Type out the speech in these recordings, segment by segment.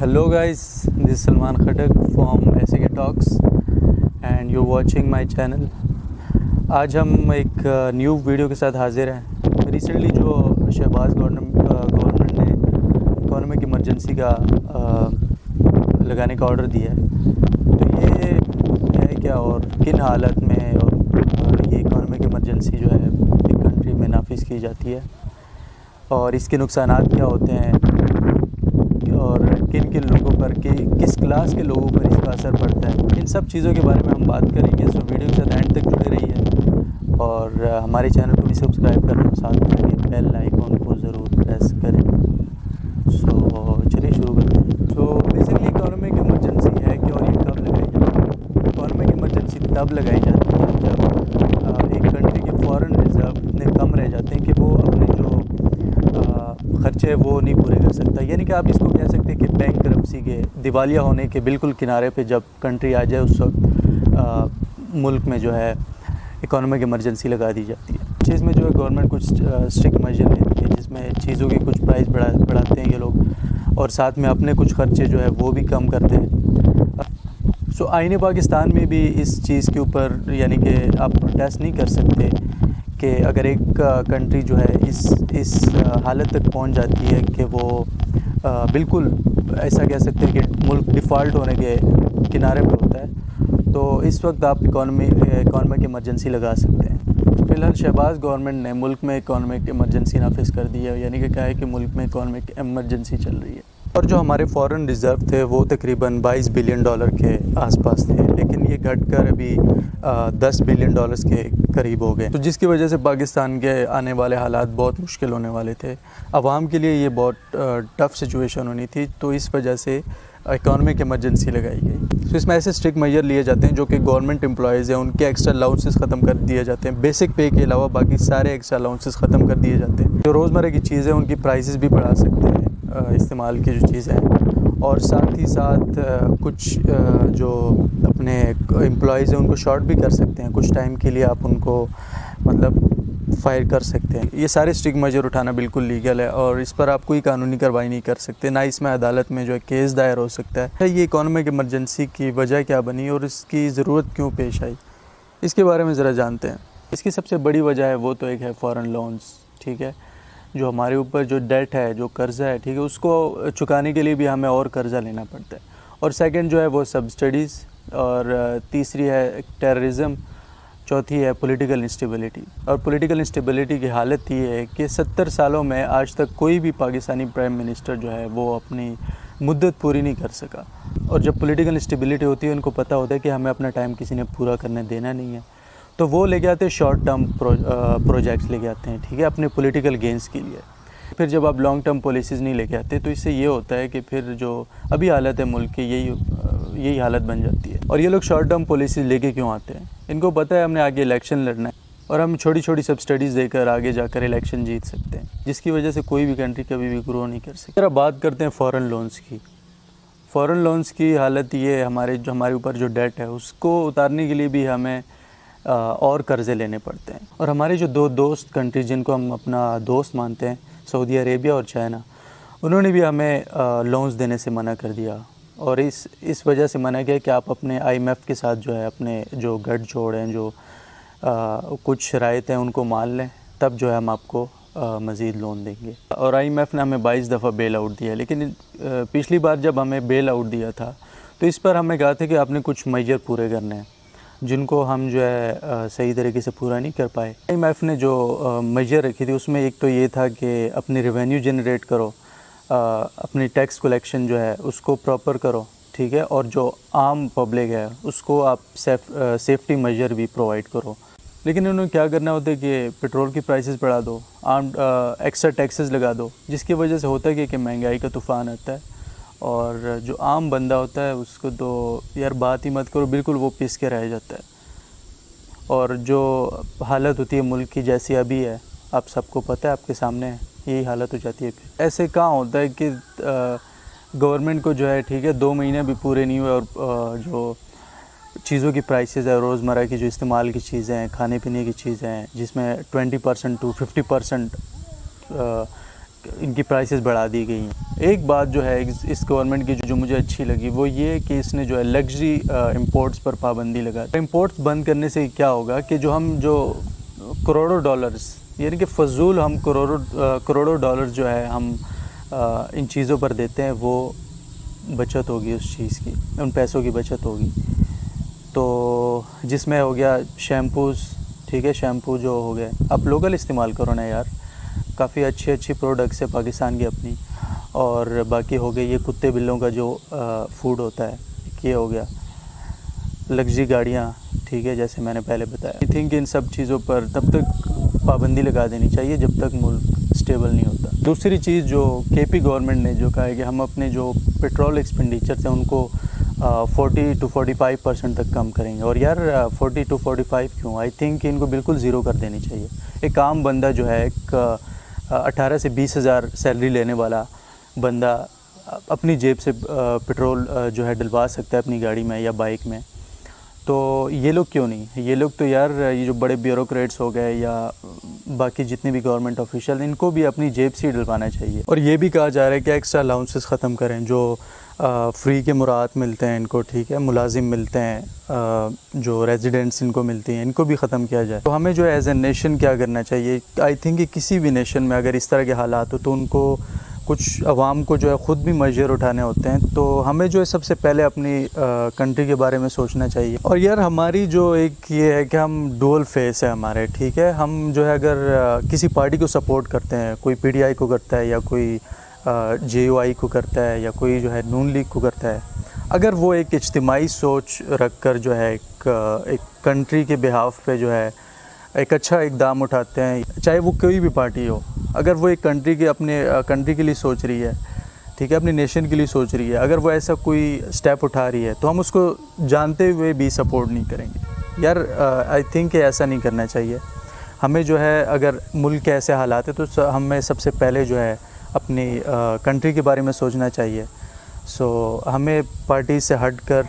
Hello guys, this is Salman Khattak from SK Talks and you're watching my channel। आज हम एक new video के साथ हाजिर हैं। रिसेंटली जो शहबाज गवर्नमेंट ने इकोनॉमिक इमरजेंसी का लगाने का ऑर्डर दिया है, तो ये है क्या और किन हालत में और ये इकोनॉमिक इमरजेंसी जो है एक कंट्री में नाफिज की जाती है और इसके नुकसानात क्या होते हैं और किन किन लोगों पर किस क्लास के लोगों पर इसका असर पड़ता है, इन सब चीज़ों के बारे में हम बात करेंगे। सो वीडियो के साथ एंड तक जुड़े रहिए और हमारे चैनल को भी सब्सक्राइब करना, साथ में बेल आइकॉन को ज़रूर प्रेस करें। सो चलिए शुरू करते हैं। तो बेसिकली इकोनॉमिक इमरजेंसी है कि और ये कब लगाई जाती है? इकोनॉमिक इमरजेंसी तब लगाई जाती है जब एक कंट्री के फॉरेन रिजर्व इतने कम रह जाते हैं कि वो अपने जो खर्चे वो नहीं पूरे कर सकता। यानी कि आप इसको कह सकते हैं कि बैंक करप्सी के दिवालिया होने के बिल्कुल किनारे पे जब कंट्री आ जाए उस वक्त मुल्क में जो है इकोनॉमिक इमरजेंसी लगा दी जाती है। चीज़ में जो है गवर्नमेंट कुछ स्ट्रिक्ट मेजर लेती है जिसमें चीज़ों की कुछ प्राइस बढ़ाते हैं ये लोग और साथ में अपने कुछ खर्चे जो है वो भी कम करते हैं। सो आईने पाकिस्तान में भी इस चीज़ के ऊपर यानी कि आप प्रोटेस्ट नहीं कर सकते कि अगर एक कंट्री जो है इस हालत तक पहुंच जाती है कि वो बिल्कुल ऐसा कह सकते हैं कि मुल्क डिफ़ॉल्ट होने के किनारे पर होता है, तो इस वक्त आप इकोनॉमिक इमरजेंसी लगा सकते हैं। फ़िलहाल शहबाज गवर्नमेंट ने मुल्क में इकोनॉमिक इमरजेंसी नाफिज कर दी है, यानी कि क्या है कि मुल्क में इकोनॉमिक इमरजेंसी चल रही है और जो हमारे फॉरेन रिज़र्व थे वो तकरीबन $22 बिलियन के आसपास थे, लेकिन ये घटकर अभी $10 बिलियन के करीब हो गए, तो जिसकी वजह से पाकिस्तान के आने वाले हालात बहुत मुश्किल होने वाले थे। अवाम के लिए ये बहुत टफ़ सिचुएशन होनी थी, तो इस वजह से इकोनॉमिक इमरजेंसी लगाई गई। तो इसमें ऐसे स्ट्रिक्ट मेजर लिए जाते हैं जो कि गवर्नमेंट एम्प्लॉयज़ हैं उनके एक्स्ट्रा अलाउंसेस ख़त्म कर दिए जाते हैं। बेसिक पे के अलावा बाकी सारे एक्स्ट्रा अलाउंसेस ख़त्म कर दिए जाते हैं। जो रोज़मर्रा की चीज़ें उनकी प्राइसेस भी बढ़ा सकते हैं, इस्तेमाल की जो चीज़ें हैं, और साथ ही साथ कुछ जो अपने एम्प्लॉयज़ हैं उनको शॉर्ट भी कर सकते हैं। कुछ टाइम के लिए आप उनको मतलब फायर कर सकते हैं। ये सारे स्ट्रिक्ट मेजर उठाना बिल्कुल लीगल है और इस पर आप कोई कानूनी कार्रवाई नहीं कर सकते, ना इसमें अदालत में जो है केस दायर हो सकता है। ये इकोनॉमिक इमरजेंसी की वजह क्या बनी और इसकी ज़रूरत क्यों पेश आई, इसके बारे में ज़रा जानते हैं। इसकी सबसे बड़ी वजह है वो तो एक है फ़ॉरेन लोन्स, ठीक है, जो हमारे ऊपर जो डेट है, जो कर्ज़ा है, ठीक है, उसको चुकाने के लिए भी हमें और कर्ज़ा लेना पड़ता है। और सेकंड जो है वो सब्सिडीज़, और तीसरी है टेररिज्म, चौथी है पॉलिटिकल इंस्टेबिलिटी। और पॉलिटिकल इंस्टेबिलिटी की हालत ये है कि 70 सालों में आज तक कोई भी पाकिस्तानी प्राइम मिनिस्टर जो है वो अपनी मुद्दत पूरी नहीं कर सका। और जब पॉलिटिकल इंस्टेबिलिटी होती है उनको पता होता है कि हमें अपना टाइम किसी ने पूरा करने देना नहीं है, तो वो लेके आते हैं शॉर्ट टर्म प्रोजेक्ट्स लेके आते हैं, ठीक है, अपने पॉलिटिकल गेंस के लिए। फिर जब आप लॉन्ग टर्म पॉलिसीज़ नहीं लेके आते तो इससे ये होता है कि फिर जो अभी हालत है मुल्क की यही हालत बन जाती है। और ये लोग शॉर्ट टर्म पॉलिसीज़ लेके क्यों आते हैं? इनको पता है हमने आगे इलेक्शन लड़ना है और हम छोटी छोटी सब्सिडीज़ देकर आगे जाकर इलेक्शन जीत सकते हैं, जिसकी वजह से कोई भी कंट्री कभी भी ग्रो नहीं कर सकती। अब बात करते हैं फ़ॉरेन लोन्स की। फ़ॉरेन लोन्स की हालत ये है, हमारे ऊपर जो डेट है उसको उतारने के लिए भी हमें और कर्ज़े लेने पड़ते हैं। और हमारे जो दो दोस्त कंट्री जिनको हम अपना दोस्त मानते हैं, सऊदी अरेबिया और चाइना, उन्होंने भी हमें लोन्स देने से मना कर दिया। और इस वजह से मना किया कि आप अपने IMF के साथ जो है अपने जो गठजोड़ हैं, जो कुछ शराइत हैं उनको मान लें, तब जो है हम आपको मज़ीद लोन देंगे। और IMF ने हमें 22 दफ़ा बेल आउट दिया, लेकिन पिछली बार जब हमें बेल आउट दिया था तो इस पर हमें कहा था कि आपने कुछ मेजर पूरे करने हैं, जिनको हम जो है सही तरीके से पूरा नहीं कर पाए। IMF ने जो मेजर रखी थी उसमें एक तो ये था कि अपनी रेवेन्यू जनरेट करो, अपनी टैक्स कलेक्शन जो है उसको प्रॉपर करो, ठीक है, और जो आम पब्लिक है उसको आप सेफ्टी मेजर भी प्रोवाइड करो। लेकिन उन्होंने क्या करना होता है कि पेट्रोल की प्राइसेस बढ़ा दो, एक्स्ट्रा टैक्सेस लगा दो, जिसकी वजह से होता है कि महंगाई का तूफ़ान आता है और जो आम बंदा होता है उसको तो यार बात ही मत करो, बिल्कुल वो पिस के रह जाता है। और जो हालत होती है मुल्क की जैसी अभी है, आप सबको पता है, आपके सामने है, यही हालत हो जाती है। फिर ऐसे कहाँ होता है कि गवर्नमेंट को जो है, ठीक है, 2 महीने भी पूरे नहीं हुए और जो चीज़ों की प्राइसेस है, रोज़मर्रा की जो इस्तेमाल की चीज़ें हैं, खाने पीने की चीज़ें हैं, जिसमें 20% to 50% इनकी प्राइसेस बढ़ा दी गई हैं। एक बात जो है इस गवर्नमेंट की जो मुझे अच्छी लगी वो ये कि इसने जो है लग्जरी इंपोर्ट्स पर पाबंदी लगा। इंपोर्ट्स बंद करने से क्या होगा कि जो करोड़ों डॉलर्स, यानी कि फ़जूल हम करोड़ों डॉलर्स जो है हम इन चीज़ों पर देते हैं, वो बचत होगी उस चीज़ की, उन पैसों की बचत होगी। तो जिसमें हो गया शैम्पूज़, ठीक है, शैम्पू जो हो गए आप लोकल इस्तेमाल करो ना यार, काफ़ी अच्छी प्रोडक्ट्स है पाकिस्तान की अपनी। और बाकी हो गए ये कुत्ते बिल्लों का जो फूड होता है, ये हो गया लग्जरी गाड़ियाँ, ठीक है, जैसे मैंने पहले बताया। आई थिंक इन सब चीज़ों पर तब तक पाबंदी लगा देनी चाहिए जब तक मुल्क स्टेबल नहीं होता। दूसरी चीज़ जो केपी गवर्नमेंट ने जो कहा है कि हम अपने जो पेट्रोल एक्सपेंडिचर हैं उनको 40 to 45% तक कम करेंगे। और यार 40 to 45 क्यों, आई थिंक इनको बिल्कुल ज़ीरो कर देनी चाहिए। एक आम बंदा जो है, एक 18 से 20 हज़ार सैलरी लेने वाला बंदा अपनी जेब से पेट्रोल जो है डलवा सकता है अपनी गाड़ी में या बाइक में। तो ये लोग क्यों नहीं, ये लोग तो यार ये जो बड़े ब्यूरोक्रेट्स हो गए या बाकी जितने भी गवर्नमेंट ऑफिशियल, इनको भी अपनी जेब से ही डलवाना चाहिए। और ये भी कहा जा रहा है कि एक्स्ट्रा अलाउंसेस ख़त्म करें, जो फ्री के मुराद मिलते हैं इनको, ठीक है, मुलाजिम मिलते हैं, जो रेजिडेंट्स इनको मिलती हैं, इनको भी ख़त्म किया जाए। तो हमें जो है एज ए नेशन क्या करना चाहिए, आई थिंक कि किसी भी नेशन में अगर इस तरह के हालात हो तो उनको कुछ अवाम को जो है ख़ुद भी मेजर उठाने होते हैं। तो हमें जो है सबसे पहले अपनी कंट्री के बारे में सोचना चाहिए। और यार हमारी जो एक ये है कि हम डुअल फेस है हमारे, ठीक है, हम जो है अगर किसी पार्टी को सपोर्ट करते हैं, कोई PTI को करता है या कोई JUI को करता है या कोई जो है नून लीग को करता है, अगर वो एक इज्तिमाई सोच रख कर जो है एक कंट्री के बिहाफ पे जो है एक अच्छा इक़दाम उठाते हैं, चाहे वो कोई भी पार्टी हो, अगर वो एक कंट्री के अपने कंट्री के लिए सोच रही है, ठीक है, अपनी नेशन के लिए सोच रही है, अगर वो ऐसा कोई स्टेप उठा रही है तो हम उसको जानते हुए भी सपोर्ट नहीं करेंगे। यार आई थिंक ऐसा नहीं करना चाहिए। हमें जो है अगर मुल्क के ऐसे हालात है तो हमें सबसे पहले जो है अपनी कंट्री के बारे में सोचना चाहिए। सो हमें पार्टी से हट कर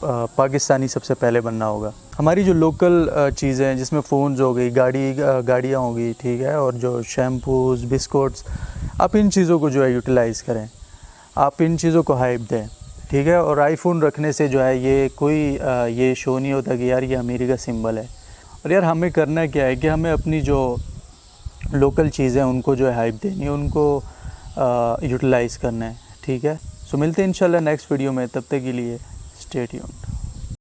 पाकिस्तानी सबसे पहले बनना होगा। हमारी जो लोकल चीज़ें हैं जिसमें फ़ोन्स हो गई, गाड़ियाँ हो गई, ठीक है, और जो शैम्पूज़, बिस्कुट्स, आप इन चीज़ों को जो है यूटिलाइज़ करें, आप इन चीज़ों को हाइप दें, ठीक है। और आईफोन रखने से जो है ये कोई ये शो नहीं होता कि यार ये अमीरी का सिंबल है। और यार हमें करना क्या है कि हमें अपनी जो लोकल चीज़ें उनको जो है हाइप देनी है, उनको यूटिलाइज़ करना है, ठीक है। सो मिलते हैं इंशाल्लाह नेक्स्ट वीडियो में, तब तक के लिए स्टे ट्यून्ड।